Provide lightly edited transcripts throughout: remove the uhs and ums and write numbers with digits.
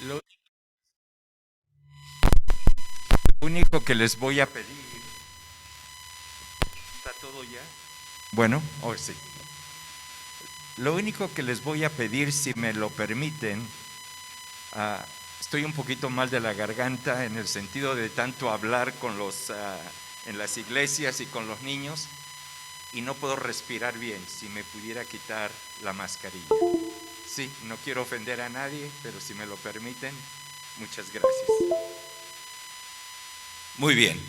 Lo único que les voy a pedir, ¿está todo ya? Bueno, o sí. Lo único que les voy a pedir, si me lo permiten, ah, estoy un poquito mal de la garganta en el sentido de tanto hablar con en las iglesias y con los niños y no puedo respirar bien. Si me pudiera quitar la mascarilla. Sí, no quiero ofender a nadie, pero si me lo permiten, muchas gracias. Muy bien.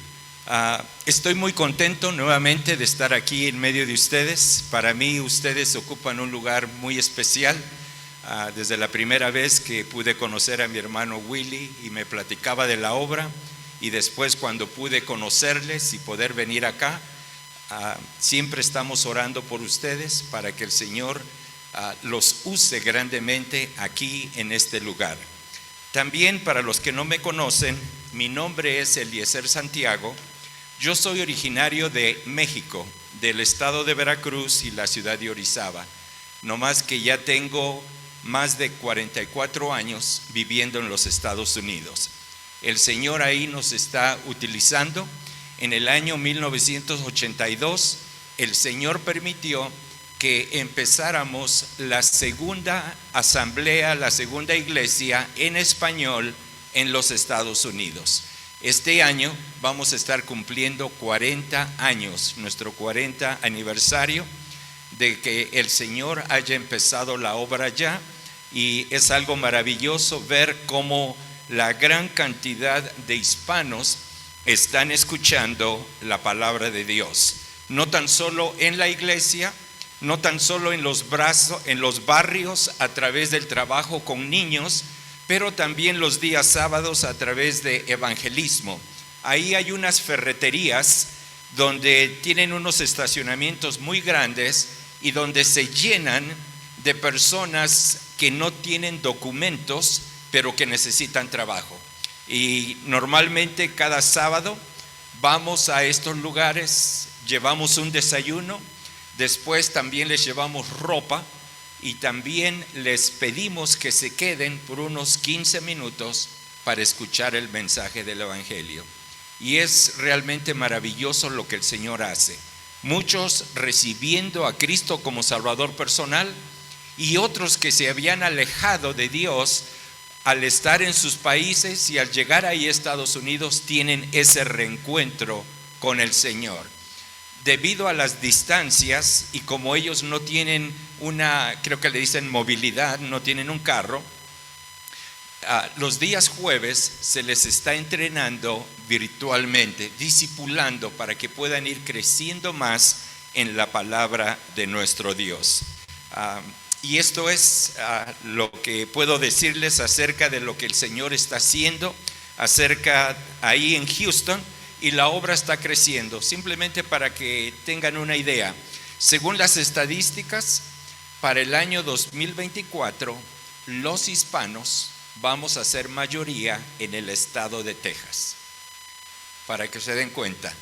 Estoy muy contento nuevamente de estar aquí en medio de ustedes. Para mí ustedes ocupan un lugar muy especial. Desde la primera vez que pude conocer a mi hermano Willy y me platicaba de la obra, y después cuando pude conocerles y poder venir acá, siempre estamos orando por ustedes para que el Señor los use grandemente aquí en este lugar. También para los que no me conocen, mi nombre es Eliezer Santiago. Yo soy originario de México, del estado de Veracruz y la ciudad de Orizaba. No más que ya tengo más de 44 años viviendo en los Estados Unidos. El Señor ahí nos está utilizando. En el año 1982, el Señor permitió que empezáramos la segunda asamblea, la segunda iglesia en español en los Estados Unidos. Este año vamos a estar cumpliendo 40 años, nuestro 40 aniversario de que el Señor haya empezado la obra ya, y es algo maravilloso ver cómo la gran cantidad de hispanos están escuchando la palabra de Dios, no tan solo en la iglesia, no tan solo en los barrios a través del trabajo con niños, pero también los días sábados a través de evangelismo. Ahí hay unas ferreterías donde tienen unos estacionamientos muy grandes y donde se llenan de personas que no tienen documentos, pero que necesitan trabajo. Y normalmente cada sábado vamos a estos lugares, llevamos un desayuno, después también les llevamos ropa y también les pedimos que se queden por unos 15 minutos para escuchar el mensaje del Evangelio. Y es realmente maravilloso lo que el Señor hace. Muchos recibiendo a Cristo como Salvador personal, y otros que se habían alejado de Dios al estar en sus países, y al llegar ahí a Estados Unidos tienen ese reencuentro con el Señor. Debido a las distancias, y como ellos no tienen creo que le dicen movilidad, no tienen un carro, los días jueves se les está entrenando virtualmente, discipulando para que puedan ir creciendo más en la palabra de nuestro Dios. Y esto es lo que puedo decirles acerca de lo que el Señor está haciendo acerca ahí en Houston, y la obra está creciendo. Simplemente para que tengan una idea, según las estadísticas, para el año 2024 los hispanos vamos a ser mayoría en el estado de Texas. Para que se den cuenta,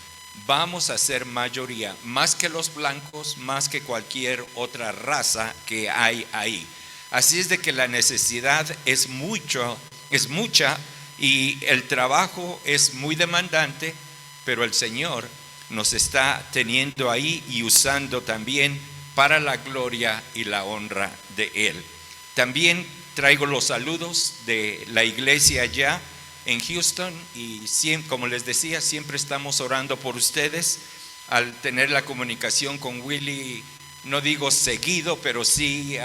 vamos a ser mayoría, más que los blancos, más que cualquier otra raza que hay ahí. Así es de que la necesidad es mucha, y el trabajo es muy demandante, pero el Señor nos está teniendo ahí y usando también para la gloria y la honra de Él. También traigo los saludos de la iglesia allá en Houston, y como les decía, siempre estamos orando por ustedes. Al tener la comunicación con Willy, no digo seguido, pero sí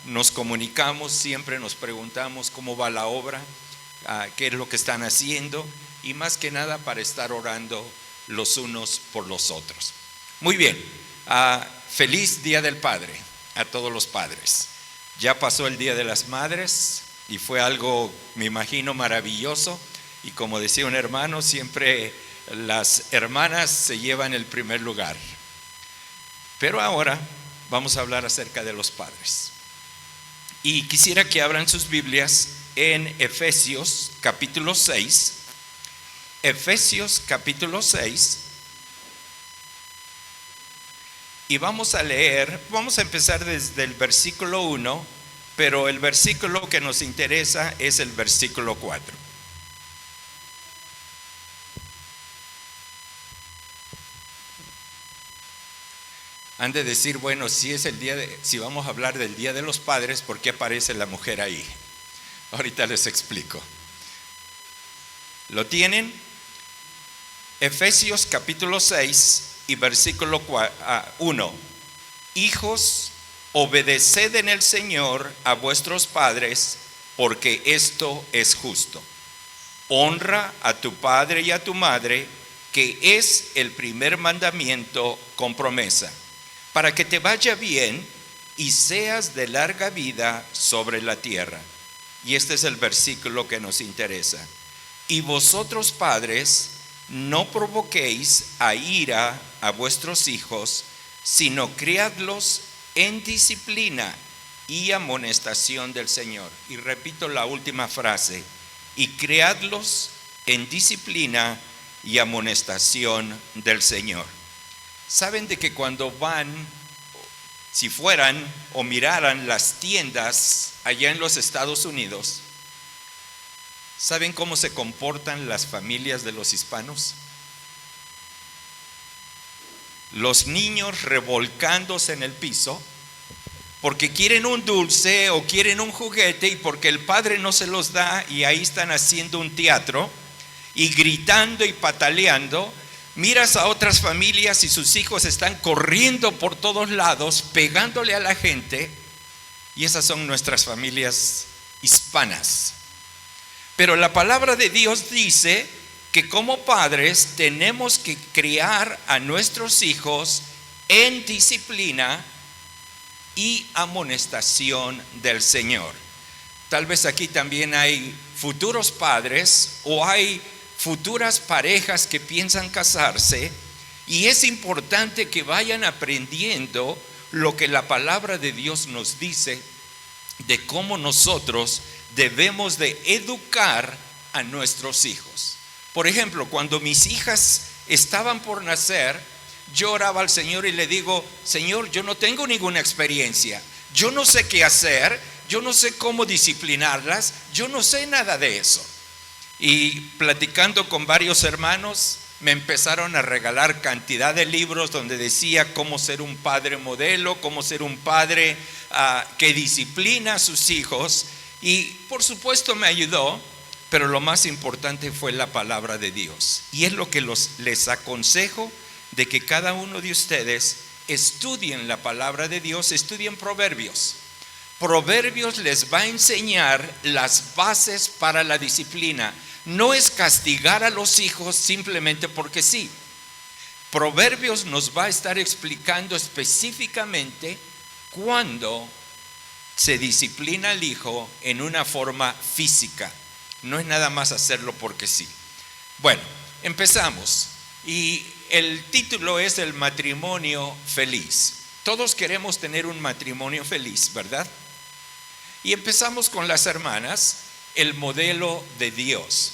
nos comunicamos, siempre nos preguntamos cómo va la obra, qué es lo que están haciendo, y más que nada para estar orando los unos por los otros. Muy bien, feliz Día del Padre a todos los padres. Ya pasó el Día de las Madres y fue algo, me imagino, maravilloso, y como decía un hermano, siempre las hermanas se llevan el primer lugar. Pero ahora vamos a hablar acerca de los padres, y quisiera que abran sus Biblias en Efesios capítulo 6. Efesios capítulo 6, y vamos a leer, vamos a empezar desde el versículo 1 pero el versículo que nos interesa es el versículo 4. Han de decir, bueno, si vamos a hablar del Día de los Padres, ¿por qué aparece la mujer ahí? Ahorita les explico. ¿Lo tienen? Efesios capítulo 6 y versículo 1. Hijos, obedeced en el Señor a vuestros padres, porque esto es justo. Honra a tu padre y a tu madre, que es el primer mandamiento con promesa, para que te vaya bien y seas de larga vida sobre la tierra. Y este es el versículo que nos interesa. Y vosotros, padres, no provoquéis a ira a vuestros hijos, sino criadlos en disciplina y amonestación del Señor. Y repito la última frase: y criadlos en disciplina y amonestación del Señor. Saben de que cuando si fueran o miraran las tiendas allá en los Estados Unidos, ¿saben cómo se comportan las familias de los hispanos? Los niños revolcándose en el piso porque quieren un dulce o quieren un juguete, y porque el padre no se los da, y ahí están haciendo un teatro y gritando y pataleando. Miras a otras familias y sus hijos están corriendo por todos lados, pegándole a la gente, y esas son nuestras familias hispanas. Pero la palabra de Dios dice que como padres tenemos que criar a nuestros hijos en disciplina y amonestación del Señor. Tal vez aquí también hay futuros padres o hay futuras parejas que piensan casarse, y es importante que vayan aprendiendo lo que la palabra de Dios nos dice de cómo nosotros debemos de educar a nuestros hijos. Por ejemplo, cuando mis hijas estaban por nacer, yo oraba al Señor y le digo: Señor, yo no tengo ninguna experiencia, yo no sé qué hacer, yo no sé cómo disciplinarlas, yo no sé nada de eso. Y platicando con varios hermanos, me empezaron a regalar cantidad de libros donde decía cómo ser un padre modelo, cómo ser un padre que disciplina a sus hijos. Y por supuesto me ayudó, pero lo más importante fue la palabra de Dios. Y es lo que les aconsejo, de que cada uno de ustedes estudien la palabra de Dios, estudien Proverbios. Proverbios les va a enseñar las bases para la disciplina. No es castigar a los hijos simplemente porque sí. Proverbios nos va a estar explicando específicamente cuándo se disciplina al hijo en una forma física. No es nada más hacerlo porque sí. Bueno, empezamos. Y el título es el matrimonio feliz. Todos queremos tener un matrimonio feliz, ¿verdad? Y empezamos con las hermanas, el modelo de Dios,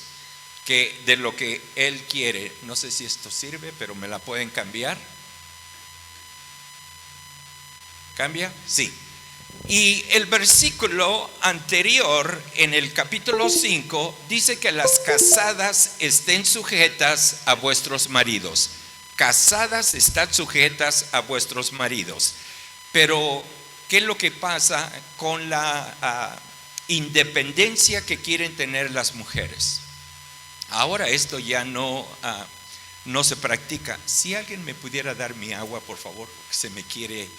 que de lo que Él quiere. No sé si esto sirve, pero me la pueden cambiar. ¿Cambia? Sí. Y el versículo anterior, en el capítulo 5, dice que las casadas estén sujetas a vuestros maridos. Casadas, están sujetas a vuestros maridos. Pero ¿qué es lo que pasa con la independencia que quieren tener las mujeres? Ahora esto ya no se practica. Si alguien me pudiera dar mi agua, por favor, porque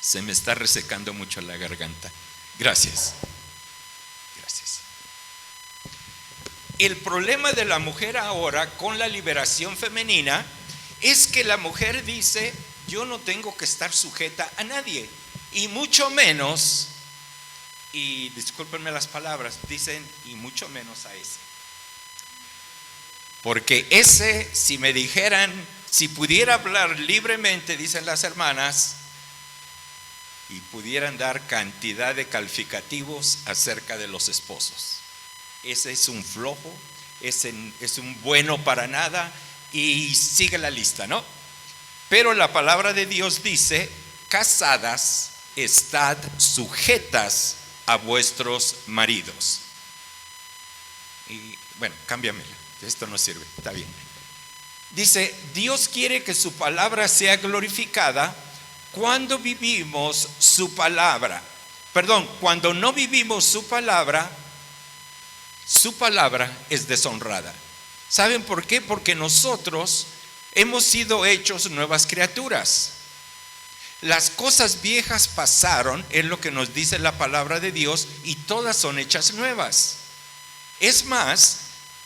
se me está resecando mucho la garganta. Gracias. El problema de la mujer ahora con la liberación femenina es que la mujer dice: yo no tengo que estar sujeta a nadie, y mucho menos, y discúlpenme las palabras, dicen, y mucho menos a ese. Porque ese, si me dijeran, si pudiera hablar libremente, dicen las hermanas, y pudieran dar cantidad de calificativos acerca de los esposos. Ese es un flojo, ese es un bueno para nada, y sigue la lista, ¿no? Pero la palabra de Dios dice casadas, estad sujetas a vuestros maridos. Y bueno, cámbiamela, esto no sirve, está bien. Dice, Dios quiere que su palabra sea glorificada cuando vivimos su palabra. Cuando no vivimos su palabra es deshonrada. ¿Saben por qué? Porque nosotros hemos sido hechos nuevas criaturas. Las cosas viejas pasaron, es lo que nos dice la palabra de Dios, y todas son hechas nuevas. Es más,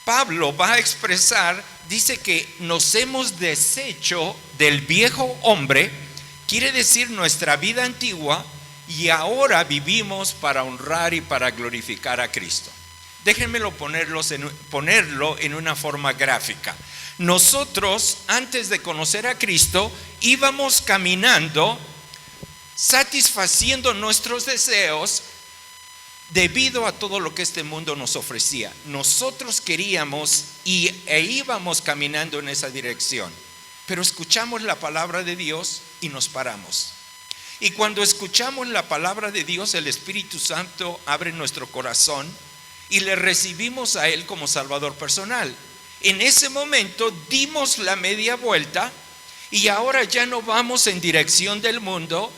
Pablo va a expresar, dice que nos hemos deshecho del viejo hombre, quiere decir nuestra vida antigua, y ahora vivimos para honrar y para glorificar a Cristo. Déjenmelo ponerlo en una forma gráfica. Nosotros, antes de conocer a Cristo, íbamos caminando, satisfaciendo nuestros deseos debido a todo lo que este mundo nos ofrecía. Nosotros queríamos e íbamos caminando en esa dirección, pero escuchamos la palabra de Dios y nos paramos. Y cuando escuchamos la palabra de Dios, el Espíritu Santo abre nuestro corazón y le recibimos a Él como Salvador personal. En ese momento dimos la media vuelta y ahora ya no vamos en dirección del mundo,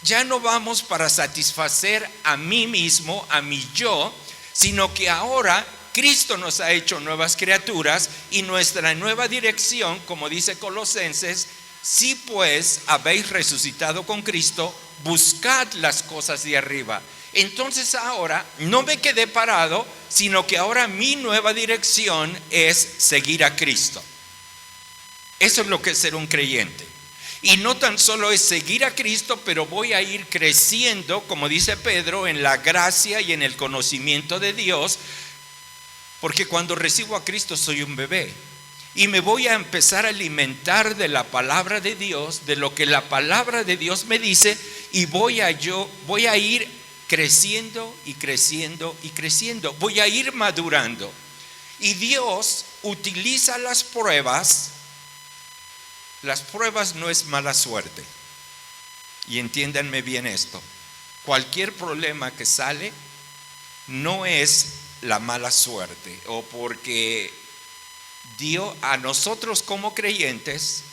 ya no vamos para satisfacer a mí mismo, a mi yo, sino que ahora Cristo nos ha hecho nuevas criaturas y nuestra nueva dirección, como dice Colosenses, si pues habéis resucitado con Cristo, buscad las cosas de arriba. Entonces ahora no me quedé parado, sino que ahora mi nueva dirección es seguir a Cristo. Eso es lo que es ser un creyente. Y no tan solo es seguir a Cristo, pero voy a ir creciendo, como dice Pedro, en la gracia y en el conocimiento de Dios, porque cuando recibo a Cristo soy un bebé. Y me voy a empezar a alimentar de la palabra de Dios, de lo que la palabra de Dios me dice, y voy a ir creciendo y creciendo y creciendo. Voy a ir madurando. Y Dios utiliza las pruebas. Las pruebas no es mala suerte. Y entiéndanme bien esto. Cualquier problema que sale no es la mala suerte o porque Dios, a nosotros como creyentes,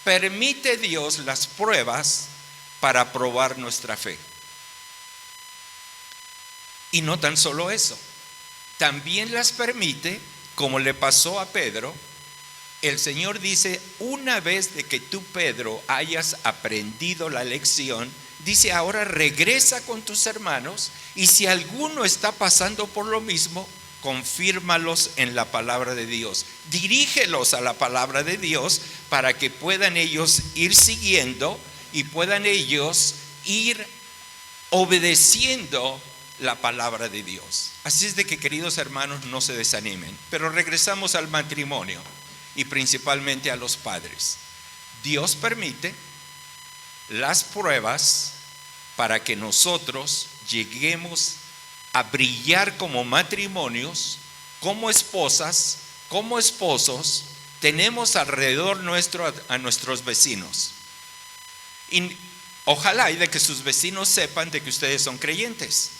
permite Dios las pruebas para probar nuestra fe. Y no tan solo eso, también las permite, como le pasó a Pedro. El Señor dice, una vez de que tú, Pedro, hayas aprendido la lección, dice, ahora regresa con tus hermanos y si alguno está pasando por lo mismo, confírmalos en la palabra de Dios. Dirígelos a la palabra de Dios para que puedan ellos ir siguiendo y puedan ellos ir obedeciendo la palabra de Dios. Así es de que, queridos hermanos, no se desanimen. Pero regresamos al matrimonio y principalmente a los padres. Dios permite las pruebas para que nosotros lleguemos a brillar como matrimonios, como esposas, como esposos. Tenemos alrededor nuestro a nuestros vecinos. Y ojalá y de que sus vecinos sepan de que ustedes son creyentes.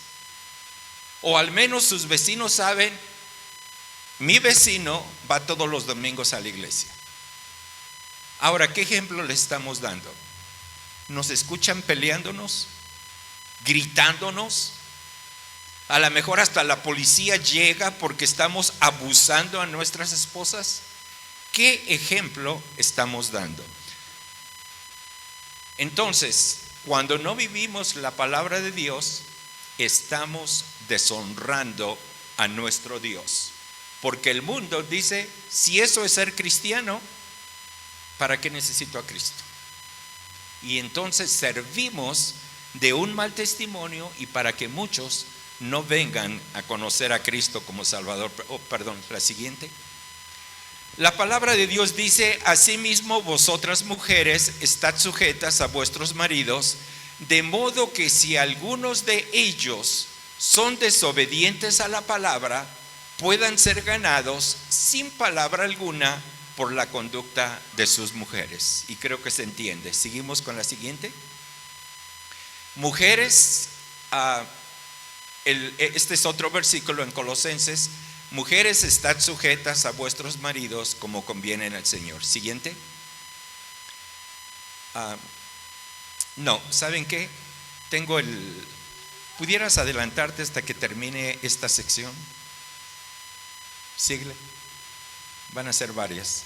O al menos sus vecinos saben, mi vecino va todos los domingos a la iglesia. Ahora, ¿qué ejemplo le estamos dando? ¿Nos escuchan peleándonos? ¿Gritándonos? A lo mejor hasta la policía llega porque estamos abusando a nuestras esposas. ¿Qué ejemplo estamos dando? Entonces, cuando no vivimos la palabra de Dios, estamos deshonrando a nuestro Dios. Porque el mundo dice, si eso es ser cristiano, ¿para qué necesito a Cristo? Y entonces servimos de un mal testimonio y para que muchos no vengan a conocer a Cristo como Salvador. La siguiente. La palabra de Dios dice, asimismo vosotras mujeres estad sujetas a vuestros maridos, de modo que si algunos de ellos son desobedientes a la palabra, puedan ser ganados sin palabra alguna por la conducta de sus mujeres. Y creo que se entiende. Seguimos con la siguiente. Mujeres, este es otro versículo en Colosenses. Mujeres, estad sujetas a vuestros maridos como conviene en el Señor. Siguiente. No, ¿saben qué? ¿Pudieras adelantarte hasta que termine esta sección? Síguele. Van a ser varias.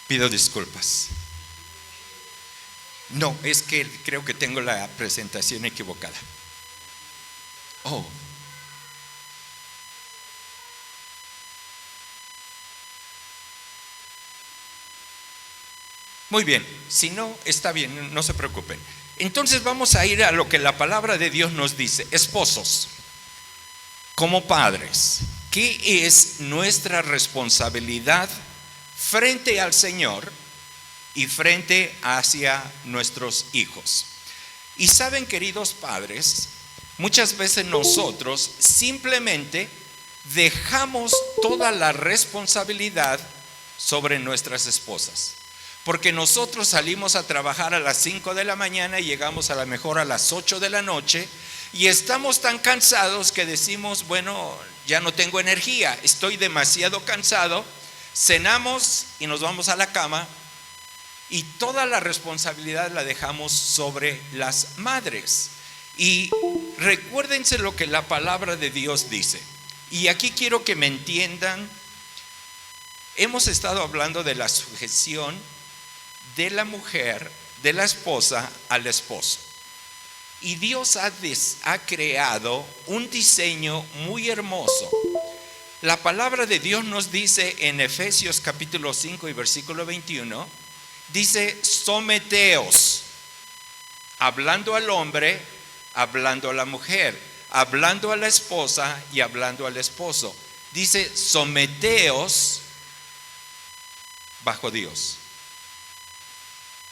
Pido disculpas. No, es que creo que tengo la presentación equivocada. Oh. Muy bien, si no, está bien, no se preocupen. Entonces vamos a ir a lo que la palabra de Dios nos dice. Esposos, como padres, ¿qué es nuestra responsabilidad frente al Señor y frente hacia nuestros hijos? Y saben, queridos padres, muchas veces nosotros simplemente dejamos toda la responsabilidad sobre nuestras esposas. Porque nosotros salimos a trabajar a las 5 de la mañana y llegamos a lo mejor a las 8 de la noche y estamos tan cansados que decimos, bueno, ya no tengo energía, estoy demasiado cansado. Cenamos y nos vamos a la cama y toda la responsabilidad la dejamos sobre las madres. Y recuérdense lo que la palabra de Dios dice. Y aquí quiero que me entiendan. Hemos estado hablando de la sujeción de la mujer, de la esposa al esposo. Y Dios ha creado un diseño muy hermoso. La palabra de Dios nos dice en Efesios capítulo 5 y versículo 21, dice: someteos, hablando al hombre, hablando a la mujer, hablando a la esposa y hablando al esposo. Dice: someteos bajo Dios.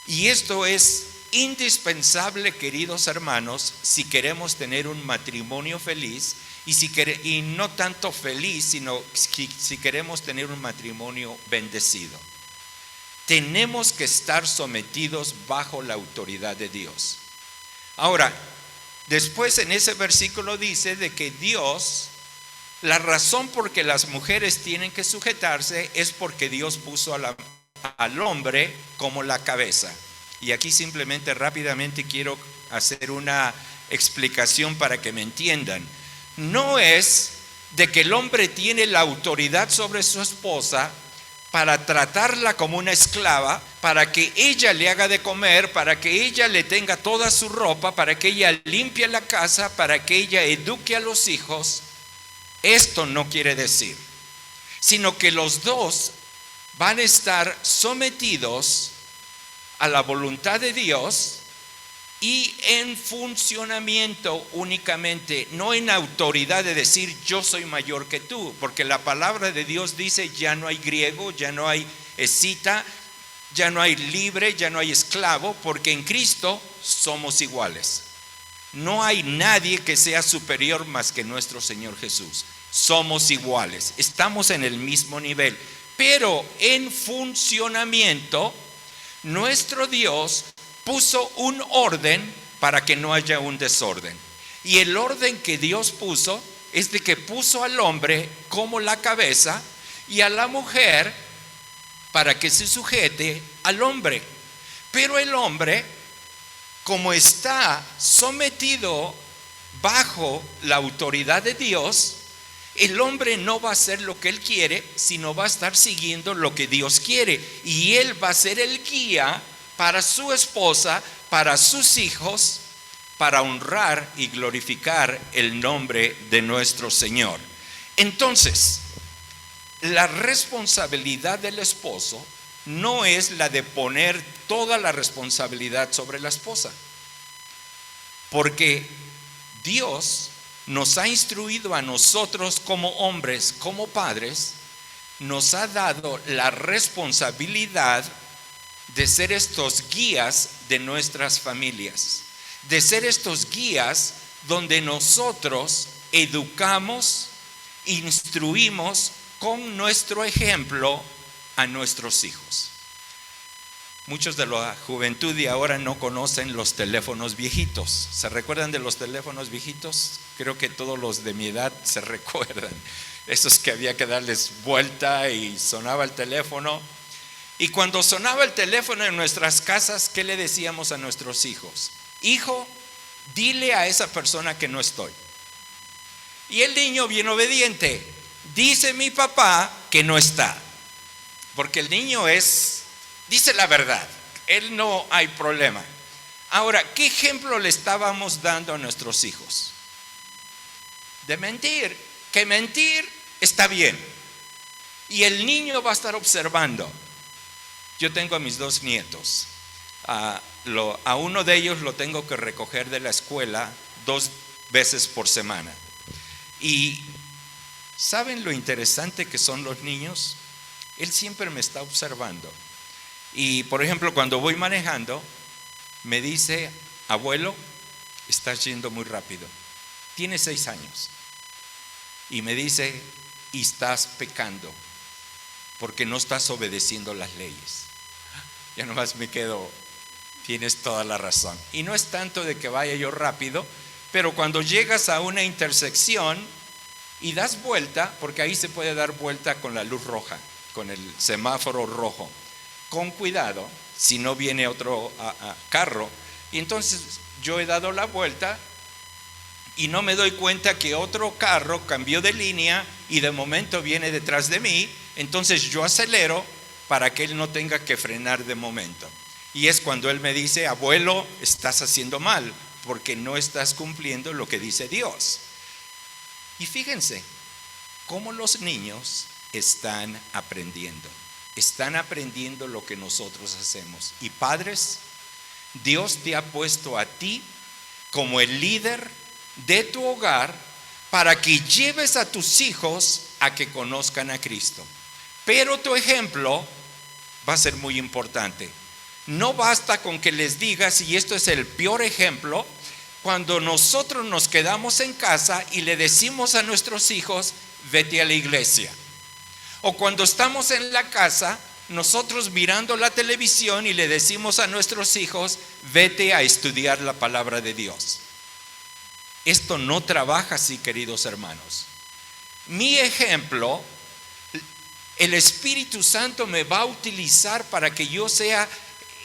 Y esto es indispensable, queridos hermanos, si queremos tener un matrimonio feliz y no tanto feliz, sino si queremos tener un matrimonio bendecido. Tenemos que estar sometidos bajo la autoridad de Dios. Ahora, después en ese versículo dice de que Dios, la razón por que las mujeres tienen que sujetarse es porque Dios puso al hombre como la cabeza. Y aquí simplemente rápidamente quiero hacer una explicación para que me entiendan. No es de que el hombre tiene la autoridad sobre su esposa para tratarla como una esclava, para que ella le haga de comer, para que ella le tenga toda su ropa, para que ella limpie la casa, para que ella eduque a los hijos. Esto no quiere decir, sino que los dos van a estar sometidos a la voluntad de Dios y en funcionamiento únicamente, no en autoridad de decir yo soy mayor que tú, porque la palabra de Dios dice ya no hay griego, ya no hay escita, ya no hay libre, ya no hay esclavo, porque en Cristo somos iguales. No hay nadie que sea superior más que nuestro Señor Jesús. Somos iguales, estamos en el mismo nivel. Pero en funcionamiento, nuestro Dios puso un orden para que no haya un desorden. Y el orden que Dios puso es de que puso al hombre como la cabeza y a la mujer para que se sujete al hombre. Pero el hombre, como está sometido bajo la autoridad de Dios, el hombre no va a hacer lo que él quiere, sino va a estar siguiendo lo que Dios quiere. Y él va a ser el guía para su esposa, para sus hijos, para honrar y glorificar el nombre de nuestro Señor. Entonces, la responsabilidad del esposo no es la de poner toda la responsabilidad sobre la esposa, porque Dios nos ha instruido a nosotros como hombres, como padres, nos ha dado la responsabilidad de ser estos guías de nuestras familias, de ser estos guías donde nosotros educamos, instruimos con nuestro ejemplo a nuestros hijos. Muchos de la juventud de ahora no conocen los teléfonos viejitos. ¿Se recuerdan de los teléfonos viejitos? Creo que todos los de mi edad se recuerdan. Esos que había que darles vuelta y sonaba el teléfono. Y cuando sonaba el teléfono en nuestras casas, ¿qué le decíamos a nuestros hijos? Hijo, dile a esa persona que no estoy. Y el niño bien obediente, dice mi papá que no está. Porque el niño dice la verdad, él no hay problema. Ahora, ¿qué ejemplo le estábamos dando a nuestros hijos? De mentir, que mentir está bien. Y el niño va a estar observando. Yo tengo a mis 2 nietos. A uno de ellos lo tengo que recoger de la escuela 2 veces por semana. Y ¿saben lo interesante que son los niños? Él siempre me está observando. Y por ejemplo, cuando voy manejando, me dice, abuelo, estás yendo muy rápido. Tiene 6 años. Y me dice, y estás pecando, porque no estás obedeciendo las leyes. Ya nomás me quedo, tienes toda la razón. Y no es tanto de que vaya yo rápido, pero cuando llegas a una intersección y das vuelta, porque ahí se puede dar vuelta con la luz roja, con el semáforo rojo, con cuidado, si no viene otro carro. Y entonces yo he dado la vuelta y no me doy cuenta que otro carro cambió de línea y de momento viene detrás de mí. Entonces yo acelero para que él no tenga que frenar de momento. Y es cuando él me dice, abuelo, estás haciendo mal, porque no estás cumpliendo lo que dice Dios. Y fíjense cómo los niños están aprendiendo lo que nosotros hacemos. Y padres, Dios te ha puesto a ti como el líder de tu hogar para que lleves a tus hijos a que conozcan a Cristo. Pero tu ejemplo va a ser muy importante. No basta con que les digas, y esto es el peor ejemplo, cuando nosotros nos quedamos en casa y le decimos a nuestros hijos, vete a la iglesia. O cuando estamos en la casa, nosotros mirando la televisión y le decimos a nuestros hijos, vete a estudiar la palabra de Dios. Esto no trabaja así, queridos hermanos. Mi ejemplo, el Espíritu Santo me va a utilizar para que yo sea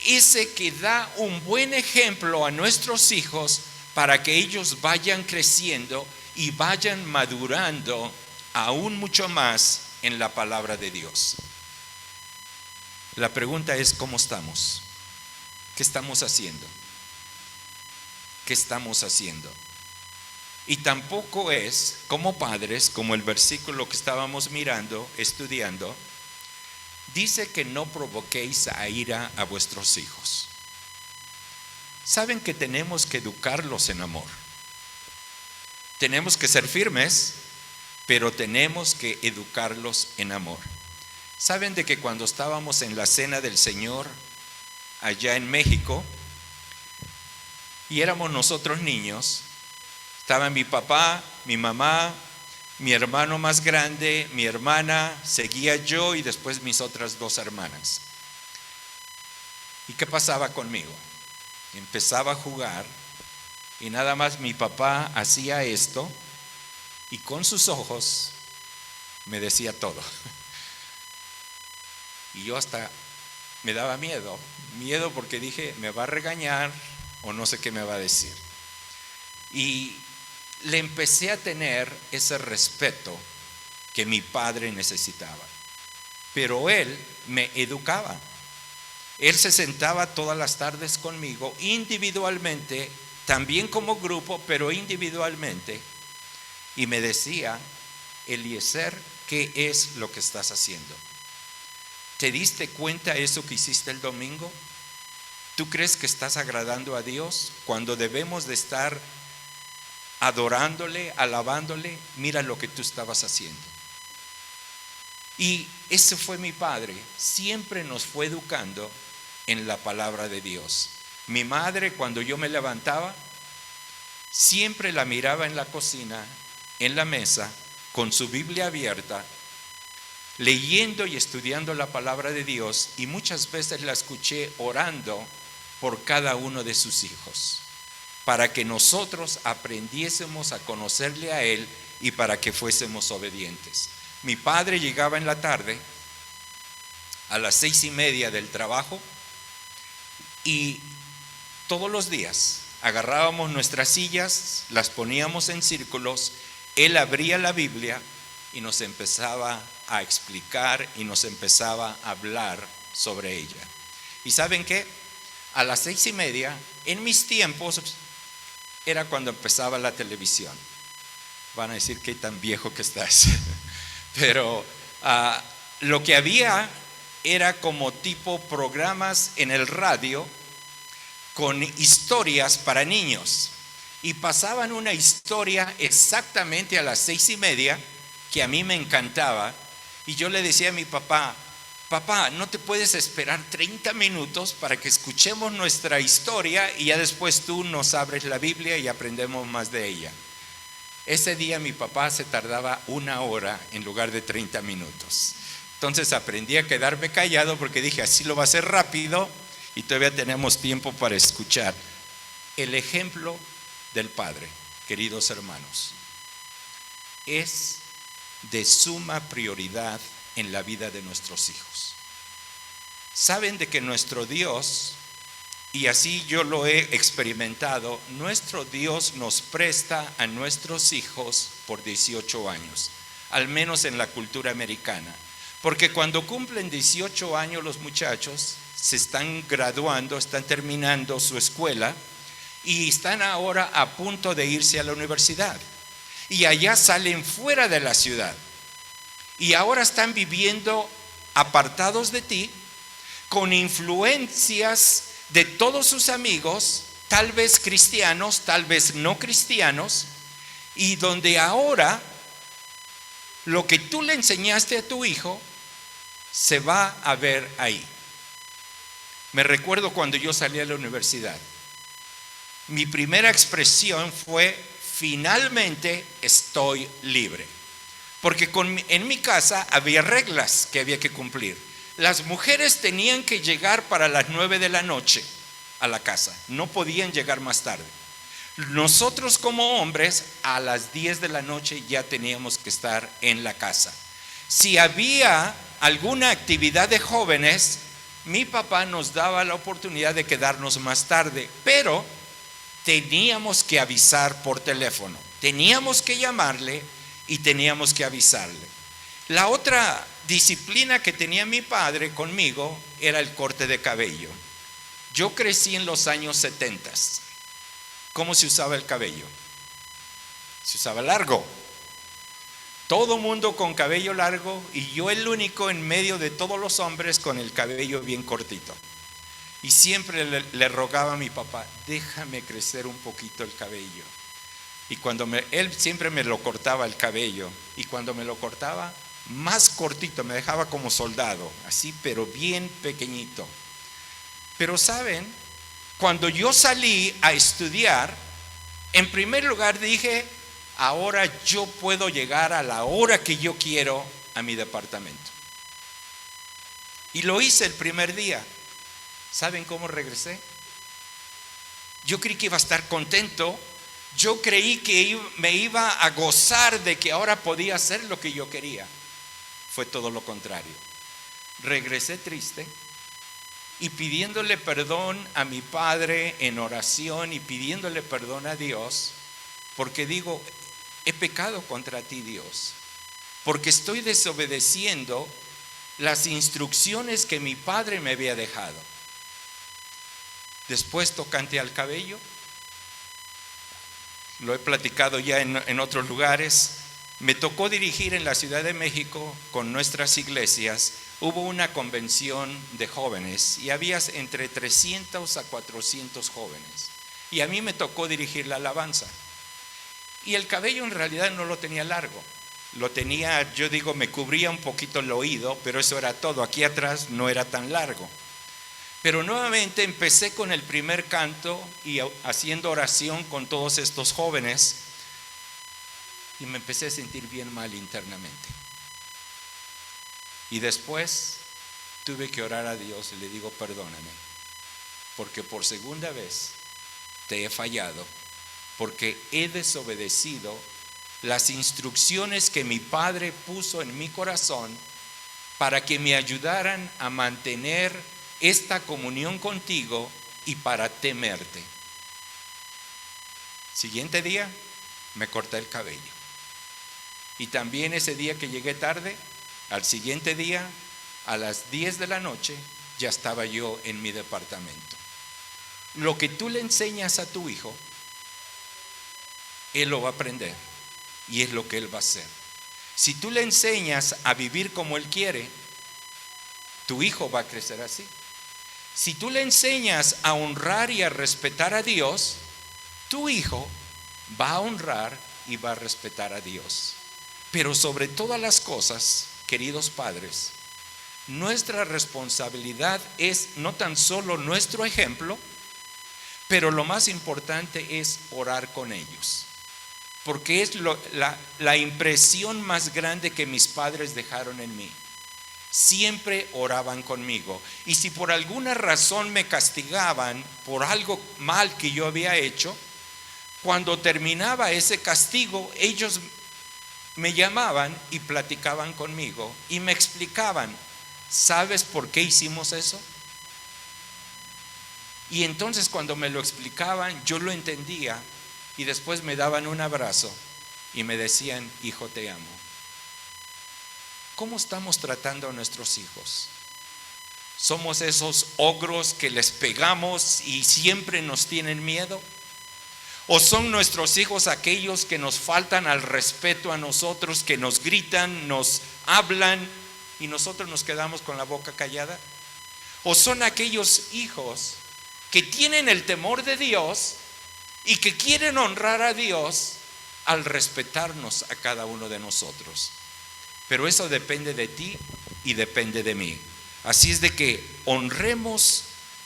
ese que da un buen ejemplo a nuestros hijos para que ellos vayan creciendo y vayan madurando aún mucho más en la palabra de Dios. La pregunta es, ¿cómo estamos? ¿Qué estamos haciendo? ¿Qué estamos haciendo? Y tampoco es, como padres, como el versículo que estábamos mirando, estudiando, dice que no provoquéis a ira a vuestros hijos. Saben que tenemos que educarlos en amor. Tenemos que ser firmes, pero tenemos que educarlos en amor. Saben de que cuando estábamos en la cena del Señor allá en México y éramos nosotros niños, estaban mi papá, mi mamá, mi hermano más grande, mi hermana, seguía yo y después mis otras 2 hermanas. ¿Y qué pasaba conmigo? Empezaba a jugar y nada más mi papá hacía esto y con sus ojos me decía todo. Y yo hasta me daba miedo porque dije, me va a regañar o no sé qué me va a decir. Y le empecé a tener ese respeto que mi padre necesitaba. Pero él me educaba. Él se sentaba todas las tardes conmigo individualmente, también como grupo, pero individualmente. Y me decía, Eliezer, ¿qué es lo que estás haciendo? ¿Te diste cuenta eso que hiciste el domingo? ¿Tú crees que estás agradando a Dios cuando debemos de estar adorándole, alabándole? Mira lo que tú estabas haciendo. Y ese fue mi padre. Siempre nos fue educando en la palabra de Dios. Mi madre, cuando yo me levantaba, siempre la miraba en la cocina, en la mesa, con su Biblia abierta, leyendo y estudiando la palabra de Dios, y muchas veces la escuché orando por cada uno de sus hijos, para que nosotros aprendiésemos a conocerle a Él y para que fuésemos obedientes. Mi padre llegaba en la tarde a las 6:30 del trabajo, y todos los días agarrábamos nuestras sillas, las poníamos en círculos, él abría la Biblia y nos empezaba a explicar y nos empezaba a hablar sobre ella. ¿Y saben qué? A las 6:30, en mis tiempos, era cuando empezaba la televisión. Van a decir qué tan viejo que estás. Pero lo que había era como tipo programas en el radio con historias para niños, y pasaban una historia exactamente a las 6:30 que a mí me encantaba, y yo le decía a mi papá: papá, ¿no te puedes esperar 30 minutos para que escuchemos nuestra historia y ya después tú nos abres la Biblia y aprendemos más de ella? Ese día mi papá se tardaba 1 hora en lugar de 30 minutos. Entonces aprendí a quedarme callado, porque dije, así lo va a hacer rápido y todavía tenemos tiempo para escuchar. El ejemplo del Padre, queridos hermanos, es de suma prioridad en la vida de nuestros hijos. Saben de que nuestro Dios, y así yo lo he experimentado, nuestro Dios nos presta a nuestros hijos por 18 años, al menos en la cultura americana. Porque cuando cumplen 18 años los muchachos, se están graduando, están terminando su escuela y están ahora a punto de irse a la universidad. Y allá salen fuera de la ciudad. Y ahora están viviendo apartados de ti, con influencias de todos sus amigos, tal vez cristianos, tal vez no cristianos, y donde ahora lo que tú le enseñaste a tu hijo se va a ver ahí. Me recuerdo cuando yo salí a la universidad, mi primera expresión fue: finalmente estoy libre. Porque en mi casa había reglas que había que cumplir. Las mujeres tenían que llegar para las 9 de la noche a la casa, no podían llegar más tarde. Nosotros como hombres a las 10 de la noche ya teníamos que estar en la casa. Si había alguna actividad de jóvenes, mi papá nos daba la oportunidad de quedarnos más tarde, pero teníamos que avisar por teléfono, teníamos que llamarle y teníamos que avisarle. La otra disciplina que tenía mi padre conmigo era el corte de cabello. Yo crecí en los años 70. ¿Cómo se usaba el cabello? Se usaba largo. Todo mundo con cabello largo, y yo el único en medio de todos los hombres con el cabello bien cortito. Y siempre le rogaba a mi papá: déjame crecer un poquito el cabello. Y cuando él siempre me lo cortaba el cabello, y cuando me lo cortaba más cortito, me dejaba como soldado, así, pero bien pequeñito. Pero saben, cuando yo salí a estudiar, en primer lugar dije: ahora yo puedo llegar a la hora que yo quiero a mi departamento. Y lo hice el primer día. ¿Saben cómo regresé? Yo creí que iba a estar contento. Yo creí que me iba a gozar de que ahora podía hacer lo que yo quería. Fue todo lo contrario. Regresé triste y pidiéndole perdón a mi padre en oración y pidiéndole perdón a Dios, porque digo: he pecado contra ti, Dios, porque estoy desobedeciendo las instrucciones que mi padre me había dejado. Después, tocante al cabello, lo he platicado ya en otros lugares. Me tocó dirigir en la Ciudad de México con nuestras iglesias. Hubo una convención de jóvenes y había entre 300 a 400 jóvenes. Y a mí me tocó dirigir la alabanza. Y el cabello en realidad no lo tenía largo. Lo tenía, yo digo, me cubría un poquito el oído, pero eso era todo. Aquí atrás no era tan largo. Pero nuevamente empecé con el primer canto y haciendo oración con todos estos jóvenes, y me empecé a sentir bien mal internamente. Y después tuve que orar a Dios y le digo, perdóname, porque por segunda vez te he fallado, porque he desobedecido las instrucciones que mi padre puso en mi corazón para que me ayudaran a mantener esta comunión contigo y para temerte. Siguiente día me corté el cabello. Y también ese día que llegué tarde, al siguiente día, a las 10 de la noche, ya estaba yo en mi departamento. Lo que tú le enseñas a tu hijo, él lo va a aprender y es lo que él va a hacer. Si tú le enseñas a vivir como él quiere, tu hijo va a crecer así. Si tú le enseñas a honrar y a respetar a Dios, tu hijo va a honrar y va a respetar a Dios. Pero sobre todas las cosas, queridos padres, nuestra responsabilidad es no tan solo nuestro ejemplo, pero lo más importante es orar con ellos. Porque es la impresión más grande que mis padres dejaron en mí. Siempre oraban conmigo. Y si por alguna razón me castigaban por algo mal que yo había hecho, cuando terminaba ese castigo, ellos me llamaban y platicaban conmigo y me explicaban, ¿sabes por qué hicimos eso? Y entonces cuando me lo explicaban, yo lo entendía y después me daban un abrazo y me decían, hijo, te amo. ¿Cómo estamos tratando a nuestros hijos? ¿Somos esos ogros que les pegamos y siempre nos tienen miedo? ¿O son nuestros hijos aquellos que nos faltan al respeto a nosotros, que nos gritan, nos hablan y nosotros nos quedamos con la boca callada? ¿O son aquellos hijos que tienen el temor de Dios y que quieren honrar a Dios al respetarnos a cada uno de nosotros? Pero eso depende de ti y depende de mí. Así es de que honremos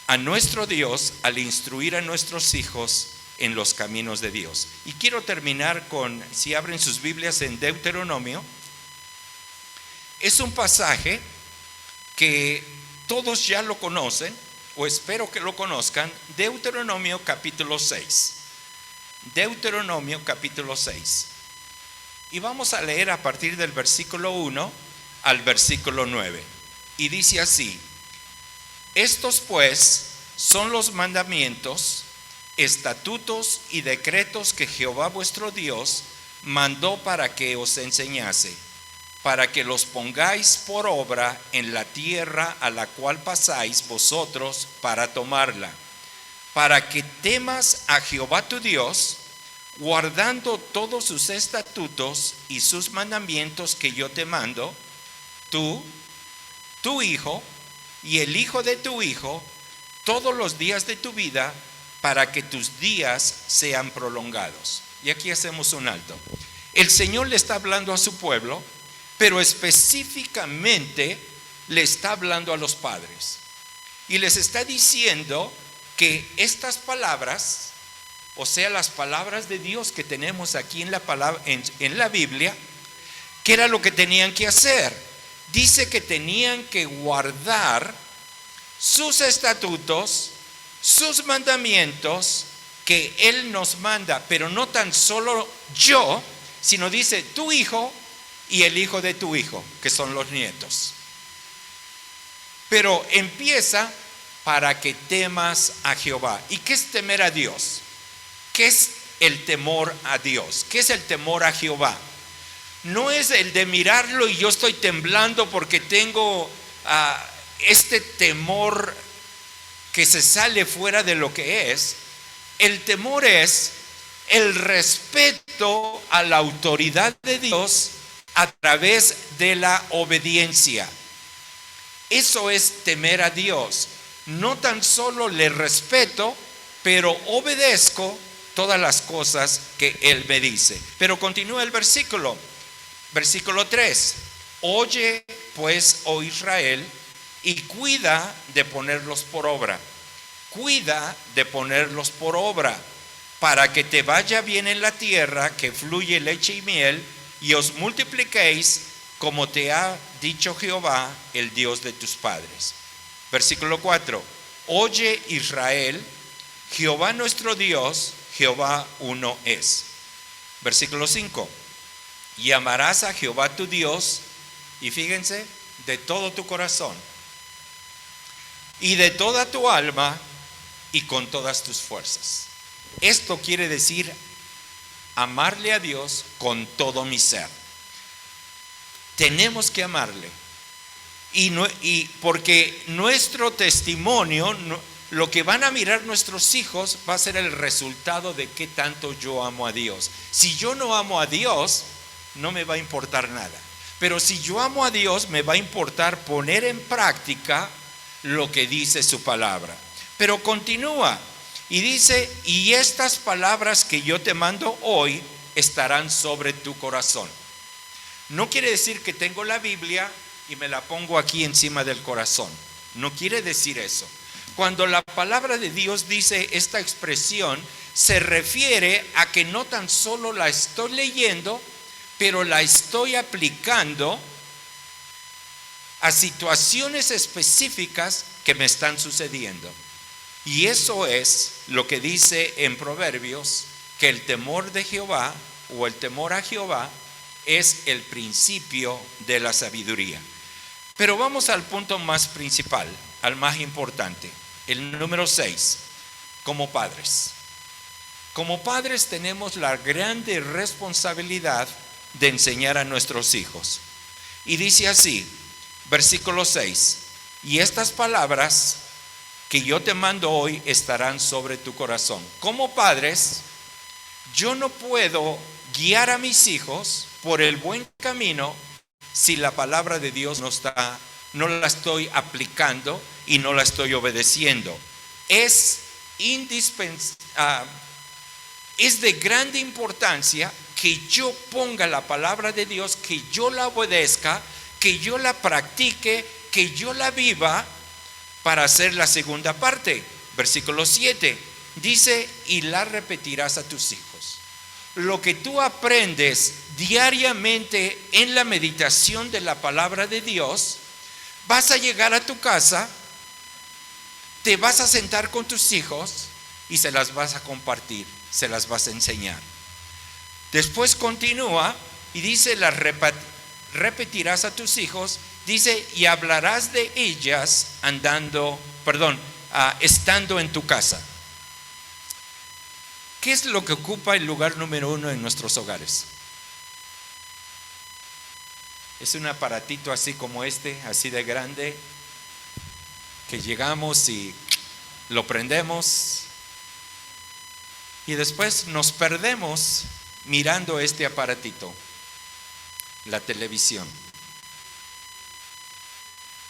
a nuestro Dios al instruir a nuestros hijos en los caminos de Dios. Y quiero terminar con, si abren sus Biblias en Deuteronomio, es un pasaje que todos ya lo conocen, o espero que lo conozcan, Deuteronomio capítulo 6. Deuteronomio capítulo 6. Y vamos a leer a partir del versículo 1 al versículo 9. Y dice así: estos pues son los mandamientos, estatutos y decretos que Jehová vuestro Dios mandó para que os enseñase, para que los pongáis por obra en la tierra a la cual pasáis vosotros para tomarla, para que temas a Jehová tu Dios, guardando todos sus estatutos y sus mandamientos que yo te mando, tú, tu hijo y el hijo de tu hijo, todos los días de tu vida, para que tus días sean prolongados. Y aquí hacemos un alto. El Señor le está hablando a su pueblo, pero específicamente le está hablando a los padres. Y les está diciendo que estas palabras, o sea, las palabras de Dios que tenemos aquí en la Biblia, ¿qué era lo que tenían que hacer? Dice que tenían que guardar sus estatutos, sus mandamientos que Él nos manda, pero no tan solo yo, sino dice tu hijo y el hijo de tu hijo, que son los nietos. Pero empieza para que temas a Jehová. ¿Y qué es temer a Dios? ¿Qué es el temor a Dios? ¿Qué es el temor a Jehová? No es el de mirarlo y yo estoy temblando porque tengo este temor que se sale fuera de lo que es. El temor es el respeto a la autoridad de Dios a través de la obediencia. Eso es temer a Dios. No tan solo le respeto, pero obedezco todas las cosas que Él me dice. Pero continúa el versículo 3. Oye pues, oh Israel, y cuida de ponerlos por obra. Cuida de ponerlos por obra, para que te vaya bien en la tierra que fluye leche y miel, y os multipliquéis, como te ha dicho Jehová, el Dios de tus padres. Versículo 4. Oye Israel, Jehová nuestro Dios, Jehová uno es. Versículo 5. Y amarás a Jehová tu Dios, y fíjense, de todo tu corazón, y de toda tu alma, y con todas tus fuerzas. Esto quiere decir amarle a Dios con todo mi ser. Tenemos que amarle. Y porque nuestro testimonio, lo que van a mirar nuestros hijos, va a ser el resultado de qué tanto yo amo a Dios. Si yo no amo a Dios, no me va a importar nada. Pero si yo amo a Dios, me va a importar poner en práctica lo que dice su palabra. Pero continúa y dice: y estas palabras que yo te mando hoy estarán sobre tu corazón. No quiere decir que tengo la Biblia y me la pongo aquí encima del corazón. No quiere decir eso. Cuando la palabra de Dios dice esta expresión, se refiere a que no tan solo la estoy leyendo, pero la estoy aplicando a situaciones específicas que me están sucediendo. Y eso es lo que dice en Proverbios, que el temor de Jehová, o el temor a Jehová, es el principio de la sabiduría. Pero vamos al punto más principal, al más importante, el número 6, como padres. Como padres tenemos la grande responsabilidad de enseñar a nuestros hijos. Y dice así, versículo 6, y estas palabras que yo te mando hoy estarán sobre tu corazón. Como padres, yo no puedo guiar a mis hijos por el buen camino si la palabra de Dios no la estoy aplicando y no la estoy obedeciendo. Es de grande importancia que yo ponga la palabra de Dios, que yo la obedezca, que yo la practique, que yo la viva, para hacer la segunda parte. Versículo 7 dice: y la repetirás a tus hijos. Lo que tú aprendes diariamente en la meditación de la palabra de Dios, vas a llegar a tu casa, te vas a sentar con tus hijos y se las vas a compartir, se las vas a enseñar. Después continúa y dice: las repetirás a tus hijos, dice, y hablarás de ellas estando en tu casa. ¿Qué es lo que ocupa el lugar número 1 en nuestros hogares? Es un aparatito así como este, así de grande, que llegamos y lo prendemos y después nos perdemos mirando este aparatito, la televisión.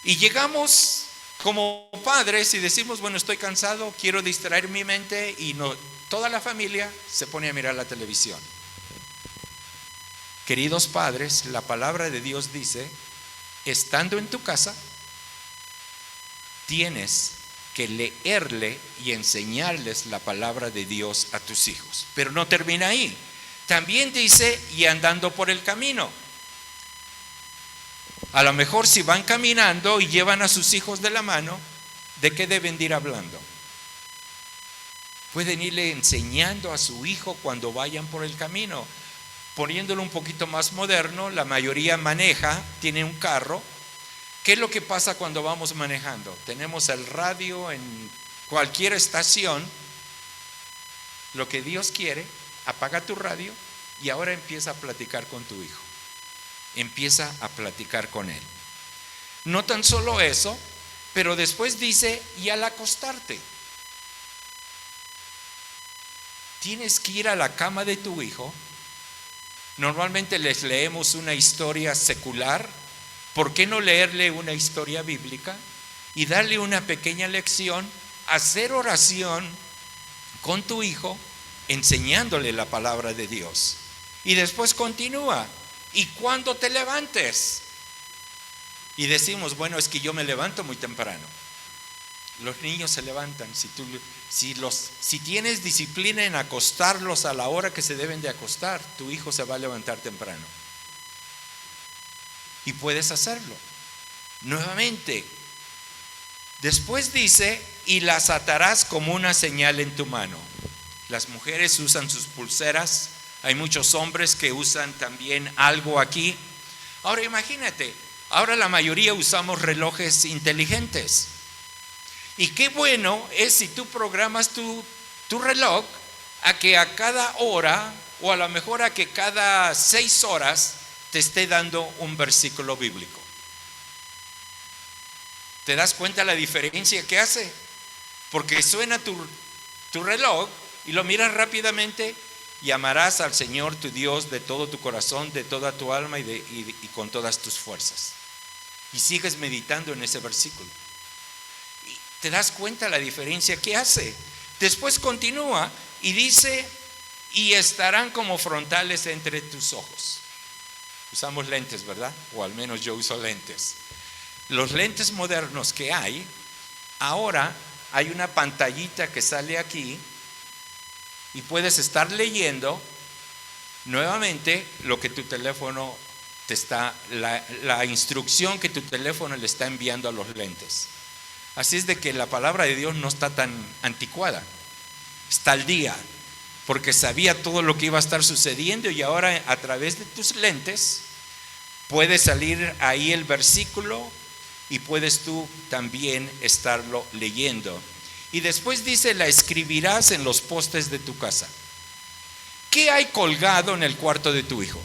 Y llegamos como padres y decimos: bueno, estoy cansado, quiero distraer mi mente, y toda la familia se pone a mirar la televisión. Queridos padres, la palabra de Dios dice: estando en tu casa, tienes que leerle y enseñarles la palabra de Dios a tus hijos. Pero no termina ahí. También dice: y andando por el camino. A lo mejor si van caminando y llevan a sus hijos de la mano, ¿de qué deben de ir hablando? Pueden irle enseñando a su hijo cuando vayan por el camino. Poniéndolo un poquito más moderno, la mayoría maneja, tiene un carro. ¿Qué es lo que pasa cuando vamos manejando? Tenemos el radio en cualquier estación. Lo que Dios quiere, apaga tu radio y ahora empieza a platicar con tu hijo. Empieza a platicar con él. No tan solo eso, pero después dice: y al acostarte, tienes que ir a la cama de tu hijo. Normalmente les leemos una historia secular. ¿Por qué no leerle una historia bíblica y darle una pequeña lección? Hacer oración con tu hijo, enseñándole la palabra de Dios. Y después continúa: y cuando te levantes. Y decimos: bueno, es que yo me levanto muy temprano. Los niños se levantan. Si tienes disciplina en acostarlos a la hora que se deben de acostar, tu hijo se va a levantar temprano. y puedes hacerlo. Nuevamente, después dice, y las atarás como una señal en tu mano. Las mujeres usan sus pulseras, hay muchos hombres que usan también algo aquí. Ahora imagínate, ahora la mayoría usamos relojes inteligentes. Y qué bueno es si tú programas tu reloj a que a cada hora, o a lo mejor a que cada 6 horas, te esté dando un versículo bíblico. ¿Te das cuenta la diferencia que hace? Porque suena tu reloj y lo miras rápidamente, y amarás al Señor tu Dios de todo tu corazón, de toda tu alma y con todas tus fuerzas. Y sigues meditando en ese versículo. Y te das cuenta la diferencia que hace. Después continúa y dice, y estarán como frontales entre tus ojos. Usamos lentes, ¿verdad? O al menos yo uso lentes. Los lentes modernos que hay, ahora hay una pantallita que sale aquí y puedes estar leyendo nuevamente lo que tu teléfono te está, la instrucción que tu teléfono le está enviando a los lentes. Así es de que la palabra de Dios no está tan anticuada, está al día, porque sabía todo lo que iba a estar sucediendo, y ahora a través de tus lentes puede salir ahí el versículo y puedes tú también estarlo leyendo. Y después dice, la escribirás en los postes de tu casa. ¿Qué hay colgado en el cuarto de tu hijo?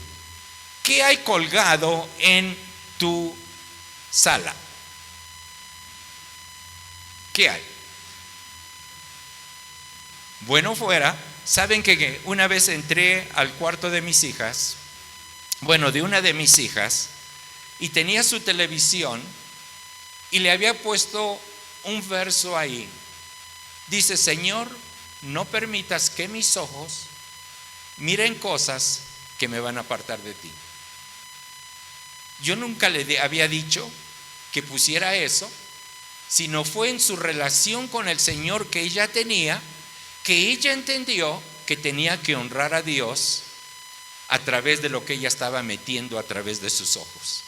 ¿Qué hay colgado en tu sala? ¿Qué hay? Bueno fuera, saben que una vez entré al cuarto de mis hijas, de una de mis hijas, y tenía su televisión y le había puesto un verso ahí. Dice, Señor, no permitas que mis ojos miren cosas que me van a apartar de ti. Yo nunca le había dicho que pusiera eso, sino fue en su relación con el Señor que ella tenía, que ella entendió que tenía que honrar a Dios a través de lo que ella estaba metiendo a través de sus ojos.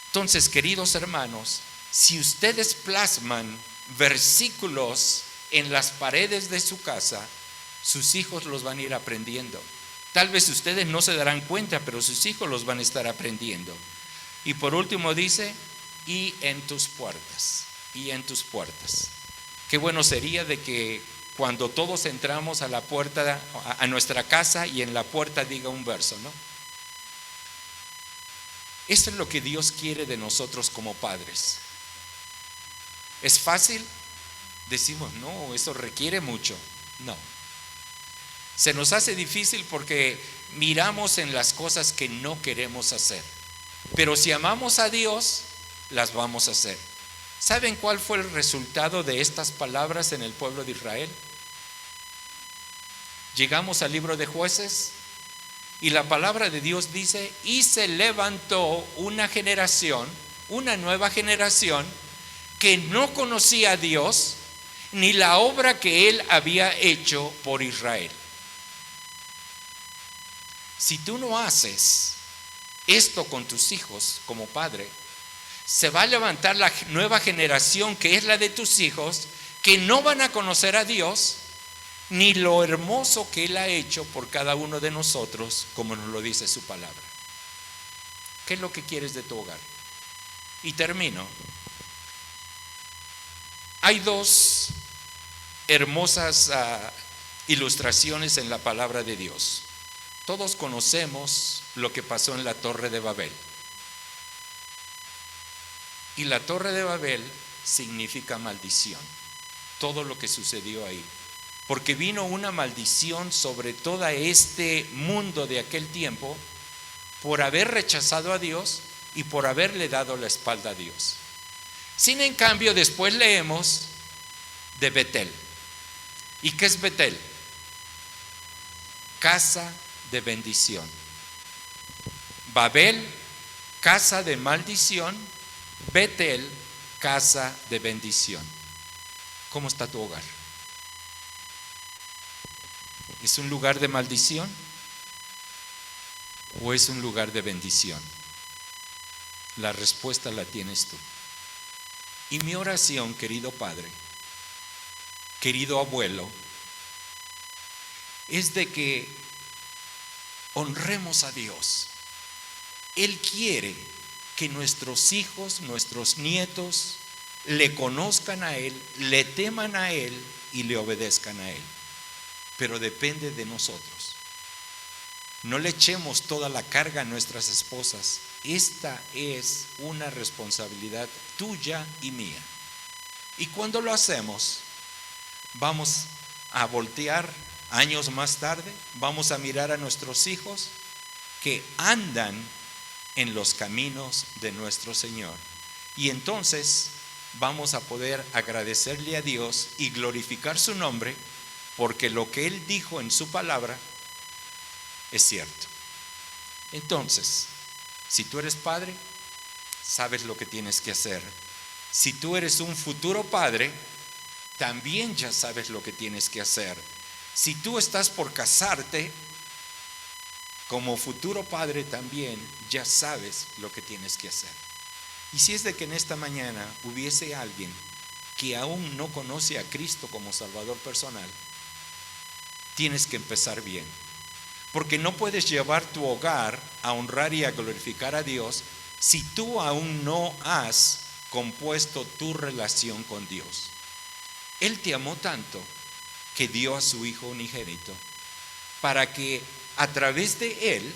Entonces, queridos hermanos, si ustedes plasman versículos en las paredes de su casa, sus hijos los van a ir aprendiendo. Tal vez ustedes no se darán cuenta, pero sus hijos los van a estar aprendiendo. Y por último dice, y en tus puertas, y en tus puertas. Qué bueno sería de que cuando todos entramos a la puerta, a nuestra casa, y en la puerta diga un verso, ¿no? Eso es lo que Dios quiere de nosotros como padres. ¿Es fácil? Decimos, no, eso requiere mucho. No. Se nos hace difícil porque miramos en las cosas que no queremos hacer. Pero si amamos a Dios, las vamos a hacer. ¿Saben cuál fue el resultado de estas palabras en el pueblo de Israel? Llegamos al libro de Jueces y la palabra de Dios dice, y se levantó una generación, una nueva generación, que no conocía a Dios ni la obra que Él había hecho por Israel. Si tú no haces esto con tus hijos como padre, se va a levantar la nueva generación que es la de tus hijos, que no van a conocer a Dios ni lo hermoso que Él ha hecho por cada uno de nosotros, como nos lo dice su palabra. ¿Qué es lo que quieres de tu hogar? Y termino. Hay dos hermosas ilustraciones en la palabra de Dios. Todos conocemos lo que pasó en la Torre de Babel. Y la Torre de Babel significa maldición. Todo lo que sucedió ahí. Porque vino una maldición sobre todo este mundo de aquel tiempo por haber rechazado a Dios y por haberle dado la espalda a Dios. Sin en cambio, después leemos de Betel. ¿Y qué es Betel? Casa de bendición. Babel, casa de maldición. Betel, casa de bendición. ¿Cómo está tu hogar? ¿Es un lugar de maldición o es un lugar de bendición? La respuesta la tienes tú. Y mi oración, querido Padre, querido abuelo, es de que honremos a Dios. Él quiere que nuestros hijos, nuestros nietos, le conozcan a Él, le teman a Él y le obedezcan a Él. Pero depende de nosotros. No le echemos toda la carga a nuestras esposas. Esta es una responsabilidad tuya y mía. Y cuando lo hacemos, vamos a voltear años más tarde, vamos a mirar a nuestros hijos que andan en los caminos de nuestro Señor. Y entonces vamos a poder agradecerle a Dios y glorificar su nombre, porque lo que Él dijo en su palabra es cierto. Entonces, si tú eres padre, sabes lo que tienes que hacer. Si tú eres un futuro padre, también ya sabes lo que tienes que hacer. Si tú estás por casarte, como futuro padre también ya sabes lo que tienes que hacer. Y si es de que en esta mañana hubiese alguien que aún no conoce a Cristo como Salvador personal, tienes que empezar bien. Porque no puedes llevar tu hogar a honrar y a glorificar a Dios si tú aún no has compuesto tu relación con Dios. Él te amó tanto que dio a su Hijo unigénito para que a través de Él,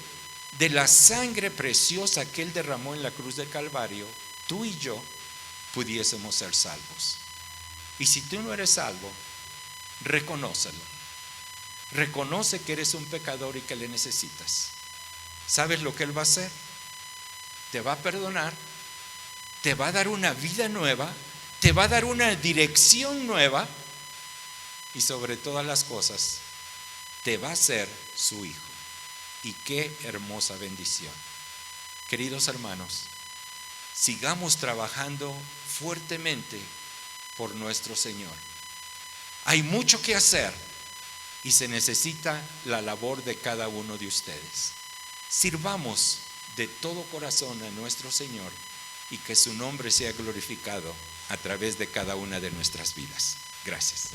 de la sangre preciosa que Él derramó en la cruz del Calvario, tú y yo pudiésemos ser salvos. Y si tú no eres salvo, reconócelo. Reconoce que eres un pecador y que le necesitas. ¿Sabes lo que Él va a hacer? Te va a perdonar, te va a dar una vida nueva, te va a dar una dirección nueva y sobre todas las cosas, te va a hacer su hijo. Y qué hermosa bendición. Queridos hermanos, sigamos trabajando fuertemente por nuestro Señor. Hay mucho que hacer y se necesita la labor de cada uno de ustedes. Sirvamos de todo corazón a nuestro Señor y que su nombre sea glorificado a través de cada una de nuestras vidas. Gracias.